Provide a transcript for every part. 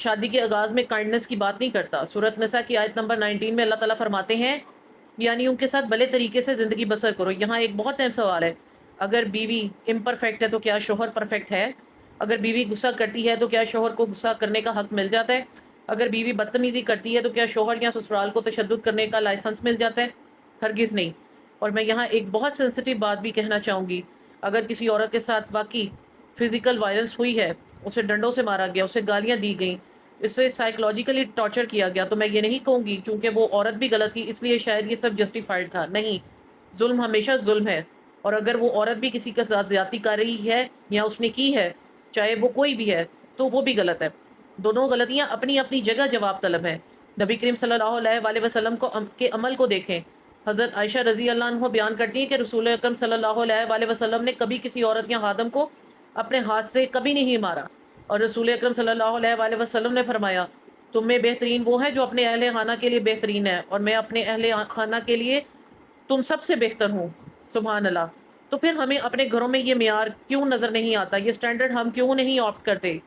شادی کے آغاز میں کائنڈنس کی بات نہیں کرتا۔ سورۃ نساء کی آیت نمبر 19 میں اللہ تعالیٰ فرماتے ہیں یعنی ان کے ساتھ بھلے طریقے سے زندگی بسر کرو۔ یہاں ایک بہت اہم سوال ہے، اگر بیوی امپرفیکٹ ہے تو کیا شوہر پرفیکٹ ہے؟ اگر بیوی غصہ کرتی ہے تو کیا شوہر کو غصہ کرنے کا حق مل جاتا ہے؟ اگر بیوی بدتمیزی کرتی ہے تو کیا شوہر یا سسرال کو تشدد کرنے کا لائسنس مل جاتا ہے؟ ہرگز نہیں۔ اور میں یہاں ایک بہت سینسٹیو بات بھی کہنا چاہوں گی، اگر کسی عورت کے ساتھ واقعی فزیکل وائلنس ہوئی ہے، اسے ڈنڈوں سے مارا گیا، اسے گالیاں دی گئیں، اسے سائیکولوجیکلی ٹارچر کیا گیا، تو میں یہ نہیں کہوں گی چونکہ وہ عورت بھی غلط تھی اس لیے شاید یہ سب جسٹیفائڈ تھا۔ نہیں، ظلم ہمیشہ ظلم ہے، اور اگر وہ عورت بھی کسی کے ساتھ زیادتی کر رہی ہے یا اس نے کی ہے، چاہے وہ کوئی بھی ہے، تو وہ بھی غلط ہے۔ دونوں غلطیاں اپنی اپنی جگہ جواب طلب ہیں۔ نبی کریم صلی اللہ علیہ وآلہ وسلم کے عمل کو دیکھیں۔ حضرت عائشہ رضی اللہ عنہ بیان کرتی ہیں کہ رسول اکرم صلی اللہ علیہ وآلہ وسلم نے کبھی کسی عورت یا خادم کو اپنے ہاتھ سے کبھی نہیں مارا، اور رسول اکرم صلی اللہ علیہ وآلہ وسلم نے فرمایا تم میں بہترین وہ ہے جو اپنے اہل خانہ کے لیے بہترین ہے، اور میں اپنے اہل خانہ کے لیے تم سب سے بہتر ہوں۔ سبحان اللہ۔ تو پھر ہمیں اپنے گھروں میں یہ معیار کیوں نظر نہیں آتا، یہ سٹینڈرڈ ہم کیوں نہیں آپٹ کرتے؟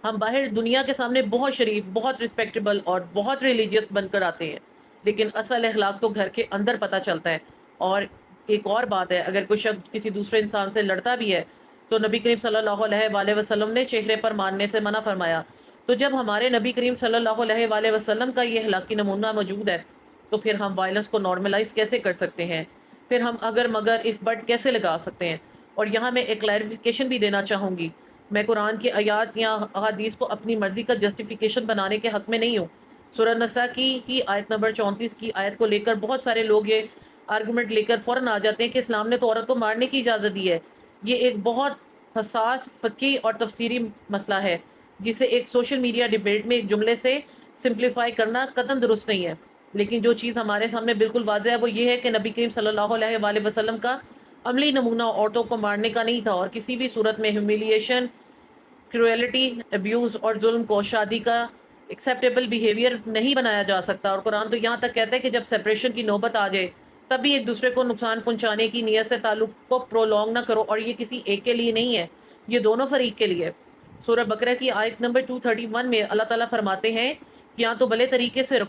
ہم باہر دنیا کے سامنے بہت شریف، بہت رسپیکٹیبل اور بہت ریلیجیس بن کر آتے ہیں، لیکن اصل اخلاق تو گھر کے اندر پتہ چلتا ہے۔ اور ایک اور بات ہے، اگر کوئی شخص کسی دوسرے انسان سے لڑتا بھی ہے تو نبی کریم صلی اللہ علیہ وآلہ وسلم نے چہرے پر مارنے سے منع فرمایا۔ تو جب ہمارے نبی کریم صلی اللہ علیہ وآلہ وسلم کا یہ اخلاقی نمونہ موجود ہے تو پھر ہم وائلنس کو نارملائز کیسے کر سکتے ہیں؟ پھر ہم اگر مگر اس بٹ کیسے لگا سکتے ہیں؟ اور یہاں میں ایک کلیریفیکیشن بھی دینا چاہوں گی، میں قرآن کی آیات یا احادیث کو اپنی مرضی کا جسٹیفیکیشن بنانے کے حق میں نہیں ہوں۔ سورہ نساء کی ہی آیت نمبر 34 کی آیت کو لے کر بہت سارے لوگ یہ آرگومنٹ لے کر فوراً آ جاتے ہیں کہ اسلام نے تو عورت کو مارنے کی اجازت دی ہے۔ یہ ایک بہت حساس فقہی اور تفسیری مسئلہ ہے جسے ایک سوشل میڈیا ڈیبیٹ میں ایک جملے سے سمپلیفائی کرنا قطعاً درست نہیں ہے، لیکن جو چیز ہمارے سامنے بالکل واضح ہے وہ یہ ہے کہ نبی کریم صلی اللہ علیہ وآلہ وسلم کا عملی نمونہ عورتوں کو مارنے کا نہیں تھا، اور کسی بھی صورت میں ہیومیلیشن، کرویلٹی، ابیوز اور ظلم کو شادی کا ایکسیپٹیبل بیہیویئر نہیں بنایا جا سکتا۔ اور قرآن تو یہاں تک کہتا ہے کہ جب سیپریشن کی نوبت آ جائے تب بھی ایک دوسرے کو نقصان پہنچانے کی نیت سے تعلق کو پرولونگ نہ کرو، اور یہ کسی ایک کے لیے نہیں ہے، یہ دونوں فریق کے لیے۔ سورہ بقرہ کی آیت نمبر 231 میں اللہ تعالیٰ فرماتے ہیں کہ یا تو بھلے طریقے سے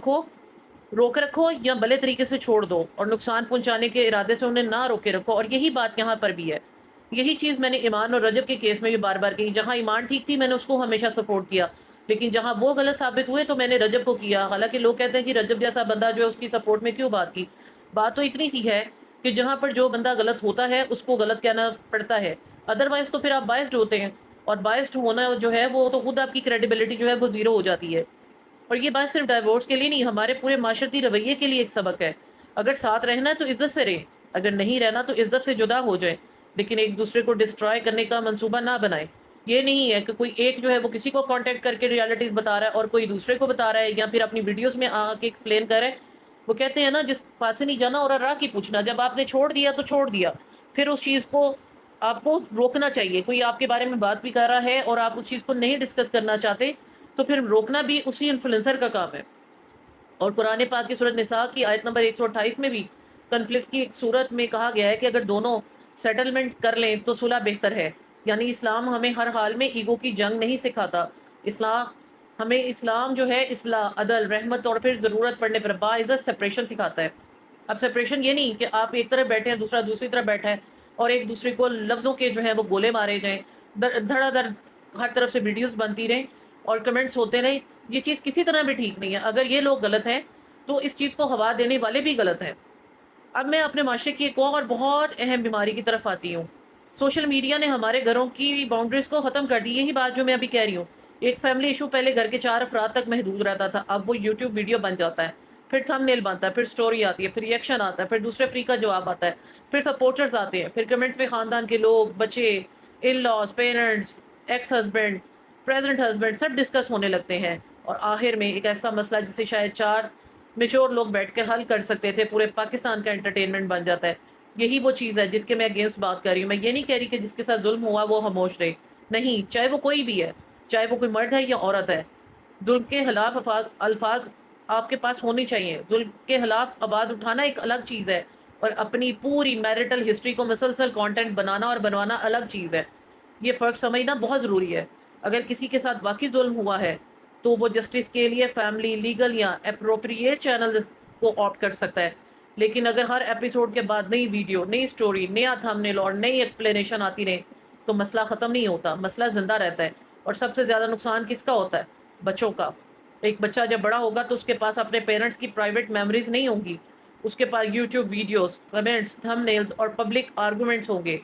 روک رکھو یا بھلے طریقے سے چھوڑ دو، اور نقصان پہنچانے کے ارادے سے انہیں نہ روکے رکھو۔ اور یہی بات یہاں پر بھی ہے، یہی چیز میں نے ایمان اور رجب کے کیس میں بھی بار بار کہی۔ جہاں ایمان ٹھیک تھی میں نے اس کو ہمیشہ سپورٹ کیا، لیکن جہاں وہ غلط ثابت ہوئے تو میں نے رجب کو کیا۔ حالانکہ لوگ کہتے ہیں کہ رجب جیسا بندہ جو ہے اس کی سپورٹ میں کیوں بات کی؟ بات تو اتنی سی ہے کہ جہاں پر جو بندہ غلط ہوتا ہے اس کو غلط کہنا پڑتا ہے، ادروائز تو پھر آپ بائسڈ ہوتے ہیں، اور بائسڈ ہونا جو ہے وہ تو خود آپ کی کریڈیبلٹی جو ہے وہ زیرو ہو جاتی ہے۔ اور یہ بات صرف ڈائیورس کے لیے نہیں، ہمارے پورے معاشرتی رویے کے لیے ایک سبق ہے۔ اگر ساتھ رہنا ہے تو عزت سے رہیں، اگر نہیں رہنا تو عزت سے جدا ہو جائیں، لیکن ایک دوسرے کو ڈسٹرائے کرنے کا منصوبہ نہ بنائیں۔ یہ نہیں ہے کہ کوئی ایک جو ہے وہ کسی کو کانٹیکٹ کر کے ریالٹیز بتا رہا ہے اور کوئی دوسرے کو بتا رہا ہے، یا پھر اپنی ویڈیوز میں آ کے ایکسپلین کر رہا ہے۔ وہ کہتے ہیں نا جس پاس سے نہیں جانا اور راہ کی پوچھنا، جب آپ نے چھوڑ دیا تو چھوڑ دیا، پھر اس چیز کو آپ کو روکنا چاہیے۔ کوئی آپ کے بارے میں بات بھی کر رہا ہے اور آپ اس چیز کو نہیں ڈسکس کرنا چاہتے تو پھر روکنا بھی اسی انفلوئنسر کا کام ہے۔ اور قرآن پاک کی سورۃ نساء کی آیت نمبر 128 میں بھی کنفلکٹ کی ایک صورت میں کہا گیا ہے کہ اگر دونوں سیٹلمنٹ کر لیں تو صلح بہتر ہے۔ یعنی اسلام ہمیں ہر حال میں ایگو کی جنگ نہیں سکھاتا، اسلام جو ہے اصلاح، عدل، رحمت اور پھر ضرورت پڑنے پر باعزت سپریشن سکھاتا ہے۔ اب سپریشن یہ نہیں کہ آپ ایک طرف بیٹھے ہیں دوسرا دوسری طرف بیٹھا ہے اور ایک دوسرے کو لفظوں کے جو ہے وہ گولے مارے جائیں، دھڑا دھڑ ہر طرف سے ویڈیوز بنتی رہیں اور کمنٹس ہوتے رہیں، یہ چیز کسی طرح بھی ٹھیک نہیں ہے۔ اگر یہ لوگ غلط ہیں تو اس چیز کو ہوا دینے والے بھی غلط ہیں۔ اب میں اپنے معاشرے کی ایک اور بہت اہم بیماری کی طرف آتی ہوں۔ سوشل میڈیا نے ہمارے گھروں کی باؤنڈریز کو ختم کر دی، یہی بات جو میں ابھی کہہ رہی ہوں۔ ایک فیملی ایشو پہلے گھر کے 4 افراد تک محدود رہتا تھا، اب وہ یوٹیوب ویڈیو بن جاتا ہے، پھر تھم نیل بنتا ہے، پھر سٹوری آتی ہے، پھر ریئیکشن آتا ہے، پھر دوسرے فریق کا جواب آتا ہے، پھر سپورٹرز آتے ہیں، پھر کمنٹس میں خاندان کے لوگ، بچے، in laws, parents, ex husband, present husband سب ڈسکس ہونے لگتے ہیں، اور آخر میں ایک ایسا مسئلہ جسے شاید 4 میچور لوگ بیٹھ کر حل کر سکتے تھے پورے پاکستان کا انٹرٹینمنٹ بن جاتا ہے۔ یہی وہ چیز ہے جس کے میں اگینسٹ بات کر رہی ہوں۔ میں یہ نہیں کہہ رہی کہ جس کے ساتھ ظلم ہوا وہ خاموش رہے، نہیں، چاہے وہ کوئی بھی ہے، چاہے وہ کوئی مرد ہے یا عورت ہے، ظلم کے خلاف الفاظ آپ کے پاس ہونی چاہیے۔ ظلم کے خلاف آواز اٹھانا ایک الگ چیز ہے، اور اپنی پوری میرٹل ہسٹری کو مسلسل کانٹینٹ بنانا اور بنوانا الگ چیز ہے۔ یہ فرق سمجھنا بہت ضروری ہے۔ اگر کسی کے ساتھ واقعی ظلم ہوا ہے تو وہ جسٹس کے لیے فیملی لیگل یا اپروپریٹ چینل کو آپٹ کر سکتا ہے. لیکن اگر ہر ایپیسوڈ کے بعد نئی ویڈیو، نئی سٹوری، نیا تھمبنیل اور نئی ایکسپلینیشن آتی رہے تو مسئلہ ختم نہیں ہوتا، مسئلہ زندہ رہتا ہے. اور سب سے زیادہ نقصان کس کا ہوتا ہے؟ بچوں کا. ایک بچہ جب بڑا ہوگا تو اس کے پاس اپنے پیرنٹس کی پرائیویٹ میموریز نہیں ہوں گی. اس کے پاس یوٹیوب ویڈیوز، کمنٹس، تھم نیلز اور پبلک آرگومنٹس ہوں گے.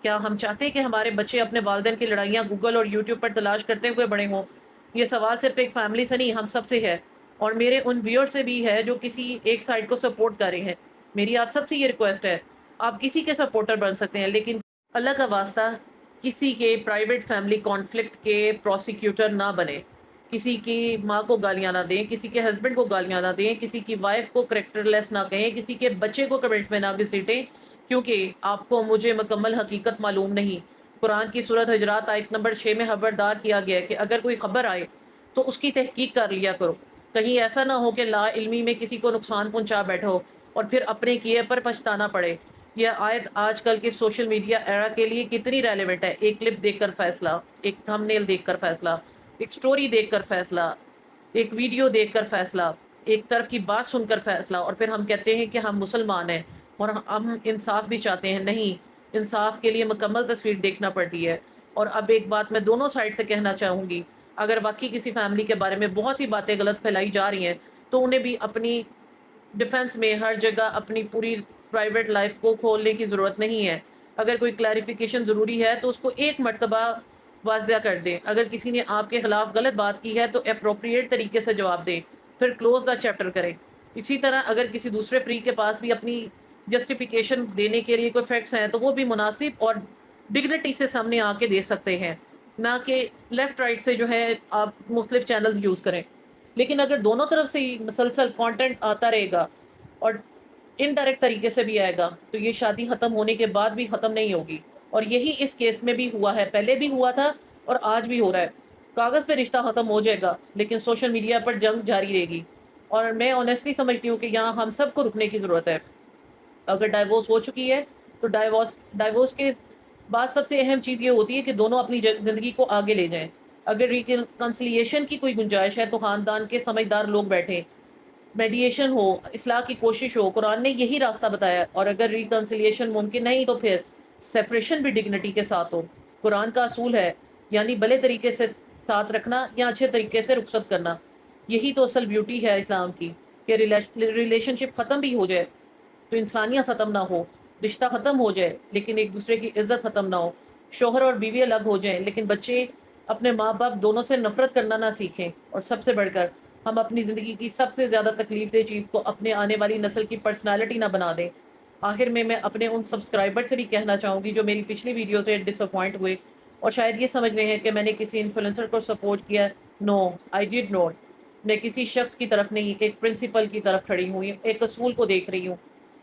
کیا ہم چاہتے ہیں کہ ہمارے بچے اپنے والدین کی لڑائیاں گوگل اور یوٹیوب پر تلاش کرتے ہوئے بڑے ہوں؟ یہ سوال صرف ایک فیملی سے نہیں، ہم سب سے ہے. اور میرے ان ویور سے بھی ہے جو کسی ایک سائڈ کو سپورٹ کر رہے ہیں. میری آپ سب سے یہ ریکویسٹ ہے، آپ کسی کے سپورٹر بن سکتے ہیں، لیکن اللہ کا واسطہ کسی کے پرائیویٹ فیملی کانفلکٹ کے پروسیکیوٹر نہ بنے. کسی کی ماں کو گالیاں نہ دیں، کسی کے ہسبینڈ کو گالیاں نہ دیں، کسی کی وائف کو کریکٹر لیس نہ کہیں، کسی کے بچے کو کمنٹس میں نہ گھسیٹیں، کیونکہ آپ کو مجھے مکمل حقیقت معلوم نہیں. قرآن کی سورۃ حجرات آیت نمبر 6 میں خبردار کیا گیا ہے کہ اگر کوئی خبر آئے تو اس کی تحقیق کر لیا کرو. کہیں ایسا نہ ہو کہ لا علمی میں کسی کو نقصان پہنچا بیٹھو اور پھر اپنے کیے پر پچھتانا پڑے. یہ آیت آج کل کے سوشل میڈیا ایرا کے لیے کتنی ریلیونٹ ہے. ایک کلپ دیکھ کر فیصلہ، ایک تھم نیل دیکھ کر فیصلہ، ایک سٹوری دیکھ کر فیصلہ، ایک ویڈیو دیکھ کر فیصلہ، ایک طرف کی بات سن کر فیصلہ، اور پھر ہم کہتے ہیں کہ ہم مسلمان ہیں اور ہم انصاف بھی چاہتے ہیں. نہیں، انصاف کے لیے مکمل تصویر دیکھنا پڑتی ہے. اور اب ایک بات میں دونوں سائڈ سے کہنا چاہوں گی، اگر واقعی کسی فیملی کے بارے میں بہت سی باتیں غلط پھیلائی جا رہی ہیں تو انہیں بھی اپنی ڈیفنس میں ہر جگہ اپنی پوری پرائیویٹ لائف کو کھولنے کی ضرورت نہیں ہے. اگر کوئی کلیریفیکیشن ضروری ہے تو اس کو ایک مرتبہ واضح کر دیں. اگر کسی نے آپ کے خلاف غلط بات کی ہے تو اپروپریٹ طریقے سے جواب دیں، پھر کلوز دا چیپٹر کریں. اسی طرح اگر کسی دوسرے فری کے پاس بھی اپنی جسٹیفیکیشن دینے کے لیے کوئی فیکٹس ہیں تو وہ بھی مناسب اور ڈگنیٹی سے سامنے آ کے دے سکتے ہیں، نہ کہ لیفٹ رائٹ سے جو ہے آپ مختلف چینلز یوز کریں. لیکن اگر دونوں طرف سے ہی مسلسل کانٹینٹ آتا رہے گا اور انڈائریکٹ طریقے سے بھی آئے گا تو یہ شادی ختم ہونے کے بعد بھی ختم نہیں ہوگی. اور یہی اس کیس میں بھی ہوا ہے، پہلے بھی ہوا تھا اور آج بھی ہو رہا ہے. کاغذ پہ رشتہ ختم ہو جائے گا لیکن سوشل میڈیا پر جنگ جاری رہے گی. اور میں آنیسٹلی سمجھتی ہوں کہ یہاں ہم سب کو رکنے کی ضرورت ہے. اگر ڈائیورس ہو چکی ہے تو ڈائیورس کے بعد سب سے اہم چیز یہ ہوتی ہے کہ دونوں اپنی زندگی کو آگے لے جائیں. اگر ریکنسلیشن کی کوئی گنجائش ہے تو خاندان کے سمجھدار لوگ بیٹھیں، میڈیشن ہو، اصلاح کی کوشش ہو. قرآن نے یہی راستہ بتایا. اور اگر ریکنسلیشن ممکن نہیں تو پھر سیپریشن بھی ڈگنیٹی کے ساتھ ہو. قرآن کا اصول ہے، یعنی بھلے طریقے سے ساتھ رکھنا یا اچھے طریقے سے رخصت کرنا. یہی تو اصل بیوٹی ہے اسلام کی، کہ ریلیشن شپ ختم بھی ہو جائے تو انسانیت ختم نہ ہو. رشتہ ختم ہو جائے لیکن ایک دوسرے کی عزت ختم نہ ہو. شوہر اور بیوی الگ ہو جائیں لیکن بچے اپنے ماں باپ دونوں سے نفرت کرنا نہ سیکھیں. اور سب سے بڑھ کر ہم اپنی زندگی کی سب سے زیادہ تکلیف دہ چیز کو اپنے آنے والی نسل کی پرسنالٹی نہ بنا دیں. آخر میں اپنے ان سبسکرائبر سے بھی کہنا چاہوں گی جو میری پچھلی ویڈیو سے ڈس اپوائنٹ ہوئے اور شاید یہ سمجھ رہے ہیں کہ میں نے کسی انفلوئنسر کو سپورٹ کیا. نو، آئی ڈیڈ ناٹ. میں کسی شخص کی طرف نہیں، ایک پرنسپل کی طرف کھڑی ہوئی ہوں، ایک اصول کو دیکھ رہی ہوں،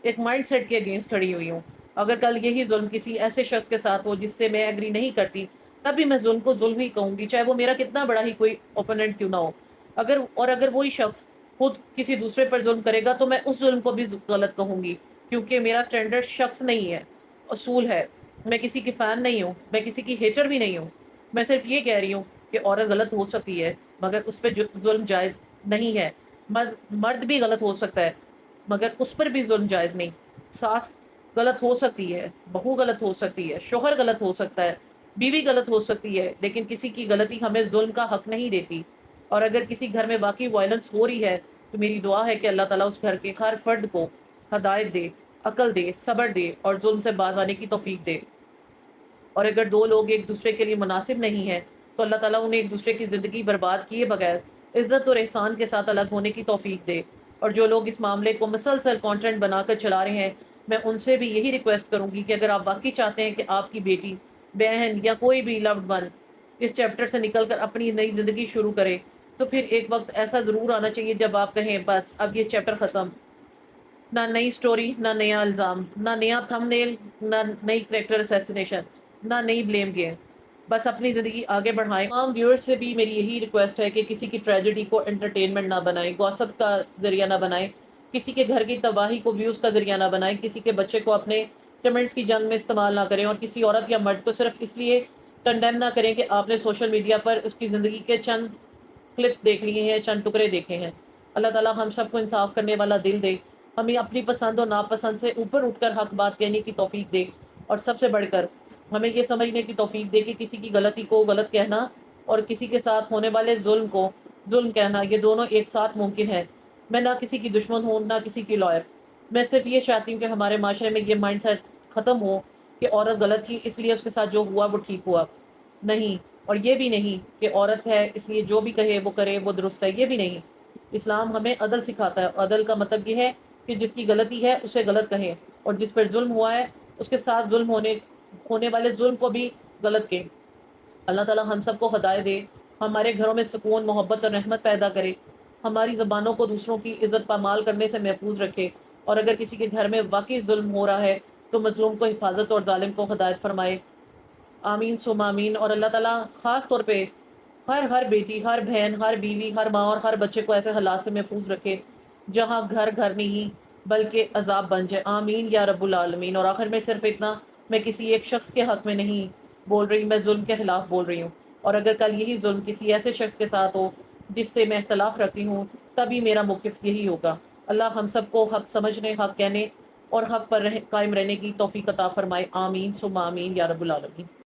ایک مائنڈ سیٹ کے اگینسٹ کھڑی ہوئی ہوں. اگر کل یہی ظلم کسی ایسے شخص کے ساتھ ہو جس سے میں ایگری نہیں کرتی تب بھی میں ظلم کو ظلم ہی کہوں گی، چاہے وہ میرا کتنا بڑا ہی کوئی اوپوننٹ کیوں نہ ہو. اگر وہی شخص خود کسی دوسرے پر ظلم کرے گا تو میں اس ظلم کو بھی غلط کہوں گی، کیونکہ میرا سٹینڈرڈ شخص نہیں ہے، اصول ہے. میں کسی کی فین نہیں ہوں، میں کسی کی ہیٹر بھی نہیں ہوں. میں صرف یہ کہہ رہی ہوں کہ عورت غلط ہو سکتی ہے مگر اس پہ ظلم جائز نہیں ہے. مرد بھی غلط ہو سکتا ہے مگر اس پر بھی ظلم جائز نہیں. ساس غلط ہو سکتی ہے، بہو غلط ہو سکتی ہے، شوہر غلط ہو سکتا ہے، بیوی غلط ہو سکتی ہے، لیکن کسی کی غلطی ہمیں ظلم کا حق نہیں دیتی. اور اگر کسی گھر میں واقعی وائلنس ہو رہی ہے تو میری دعا ہے کہ اللہ تعالیٰ اس گھر کے ہر فرد کو ہدایت دے، عقل دے، صبر دے اور ظلم سے باز آنے کی توفیق دے. اور اگر دو لوگ ایک دوسرے کے لیے مناسب نہیں ہیں تو اللہ تعالیٰ انہیں ایک دوسرے کی زندگی برباد کیے بغیر عزت اور احسان کے ساتھ الگ ہونے کی توفیق دے. اور جو لوگ اس معاملے کو مسلسل کانٹینٹ بنا کر چلا رہے ہیں میں ان سے بھی یہی ریکویسٹ کروں گی کہ اگر آپ واقعی چاہتے ہیں کہ آپ کی بیٹی، بہن یا کوئی بھی لوڈ ون اس چیپٹر سے نکل کر اپنی نئی زندگی شروع کرے تو پھر ایک وقت ایسا ضرور آنا چاہیے جب آپ کہیں بس اب یہ چیپٹر ختم. نہ نئی سٹوری، نہ نیا الزام، نہ نیا تھم نیل، نہ نئی کریکٹر اسیسینیشن، نہ نئی بلیم گیم. بس اپنی زندگی آگے بڑھائیں. تمام ویورز سے بھی میری یہی ریکویسٹ ہے کہ کسی کی ٹریجڈی کو انٹرٹینمنٹ نہ بنائیں، گوسپ کا ذریعہ نہ بنائیں، کسی کے گھر کی تباہی کو ویوز کا ذریعہ نہ بنائیں، کسی کے بچے کو اپنے کمنٹس کی جنگ میں استعمال نہ کریں، اور کسی عورت یا مرد کو صرف اس لیے کنڈیم نہ کریں کہ آپ نے سوشل میڈیا پر اس کی زندگی کے چند کلپس دیکھ لیے ہیں، چند ٹکڑے دیکھے ہیں۔ اللہ تعالیٰ ہم سب کو انصاف کرنے والا دل دے، ہمیں اپنی پسند و ناپسند سے اوپر اٹھ کر حق بات کہنے کی توفیق دے، اور سب سے بڑھ کر ہمیں یہ سمجھنے کی توفیق دے کہ کسی کی غلطی کو غلط کہنا اور کسی کے ساتھ ہونے والے ظلم کو ظلم کہنا، یہ دونوں ایک ساتھ ممکن ہے۔ میں نہ کسی کی دشمن ہوں، نہ کسی کی لائر۔ میں صرف یہ چاہتی ہوں کہ ہمارے معاشرے میں یہ مائنڈ سیٹ ختم ہو کہ عورت غلط کی اس لیے اس کے ساتھ جو ہوا وہ ٹھیک ہوا نہیں، اور یہ بھی نہیں کہ عورت ہے اس لیے جو بھی کہے وہ کرے وہ درست ہے، یہ بھی نہیں۔ اسلام ہمیں عدل سکھاتا ہے۔ عدل کا مطلب یہ ہے کہ جس کی غلطی ہے اسے غلط کہیں، اور جس پر ظلم ہوا ہے اس کے ساتھ ظلم ہونے والے ظلم کو بھی غلط کہیں۔ اللہ تعالیٰ ہم سب کو ہدایت دے، ہمارے گھروں میں سکون، محبت اور رحمت پیدا کرے، ہماری زبانوں کو دوسروں کی عزت پامال کرنے سے محفوظ رکھے، اور اگر کسی کے گھر میں واقعی ظلم ہو رہا ہے تو مظلوم کو حفاظت اور ظالم کو ہدایت فرمائے۔ آمین ثم آمین۔ اور اللہ تعالیٰ خاص طور پہ ہر بیٹی، ہر بہن، ہر بیوی، ہر ماں اور ہر بچے کو ایسے حالات سے محفوظ رکھے جہاں گھر گھر نہیں بلکہ عذاب بن جائے۔ آمین یا رب العالمین۔ اور آخر میں صرف اتنا، میں کسی ایک شخص کے حق میں نہیں بول رہی، میں ظلم کے خلاف بول رہی ہوں، اور اگر کل یہی ظلم کسی ایسے شخص کے ساتھ ہو جس سے میں اختلاف رکھتی ہوں، تبھی میرا موقف یہی ہوگا۔ اللہ ہم سب کو حق سمجھنے، حق کہنے اور حق پر قائم رہنے کی توفیق عطا فرمائے۔ آمین ثم آمین یا رب العالمین۔